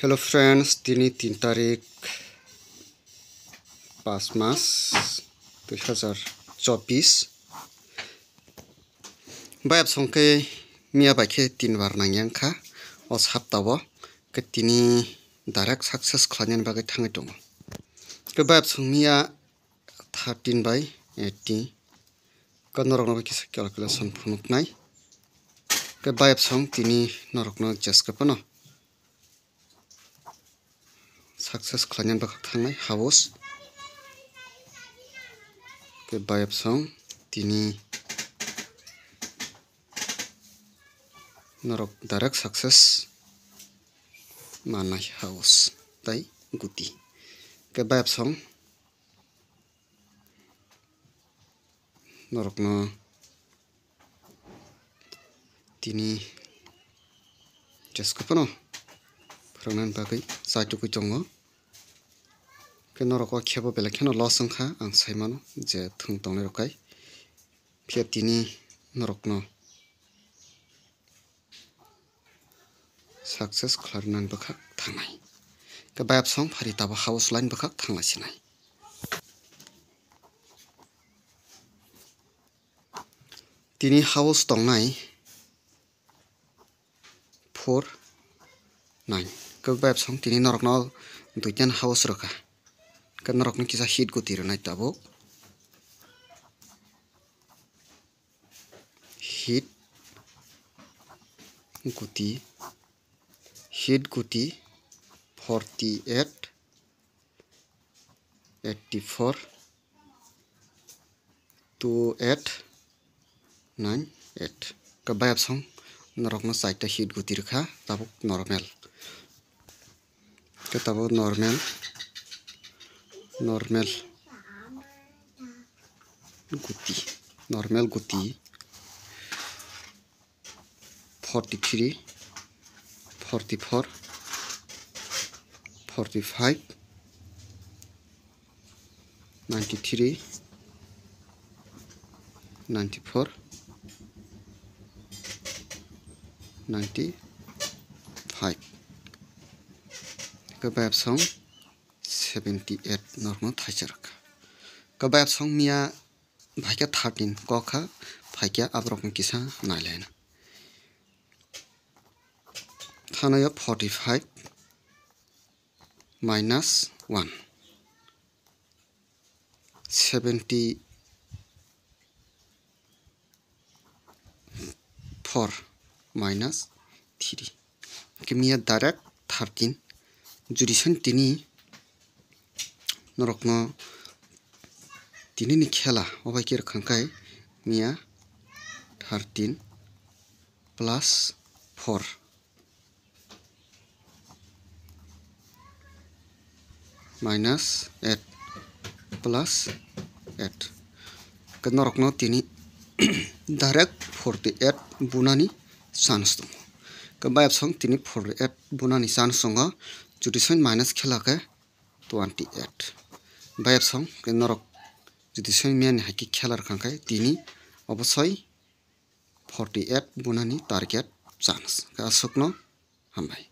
Hello friends, दिनै 3 तारिख 5 मास 2024 बायब संके मिया बाइके 3 बार नांगयांखा अस हप्ताव के तिनी डायरेक्ट सक्सेस खालामनायनि बागै थाङै दङ के बायब संमिया 13 बाय 80 के नरकनो किसा क्यालकुलेसन फुनुकनाय के बायब सं तिनी नरकनो जस्कपनो सक्सेस खालामनायनि बागै थांनाय हाउस के बायब सं तिनी नरक डायरेक्ट सक्सेस मानाय हाउस ताई गुटी के बायब सं नरकनो तिनी जस्कपनो फोरोंनायनि बागै साइटुकु दङ के नरक खेबो बेलेखेनो लसंखा आं साइमानो जे थुं तंनाय रखाय फिया तिनी नरकनो सक्सेस खालामनानै बखा थांनाय के बायब सं फारि ताबा हाउस लाइन बखा थांनासिनाय तिनी हाउस तंनाय 4 9 के बायब सं तिनी नरकनो दुइटान हाउस रखा के नरकनो किसा हिट गुति रनाय ताबो हिट गुति 48 84 28 98 के बायब सं नरकनो साइटा हिट गुति रखा ताबो नॉर्मल के ताबो नॉर्मल गुति 43 44 45 93 94 95 के बायब सं 78 नरकनो थाइजरखा के बायब सं मिया भाइका 13 कखा भाइका आब्रकनो किसा नायलायना थानाया 45 minus 1 74 minus 3 के मिया डायरेक्ट 13 जुडिसन तिनी नरकनो तिनी नि खेला अबाय के रखांखाय मिया 13 plus 4 minus 8 plus 8 के नरकनो तिनी डायरेक्ट 48 बुनानी चान्स दङ के बायब सं तिनी 48 बुनानी चान्स दङ जुडिसन माइनस खेला के 28 बायब सं के नरक जुडिसन मियानि हाकि खेला रखांखाय तिनी अबसय 48 बुनानी टारगेट चान्स के असकनो हामबाय।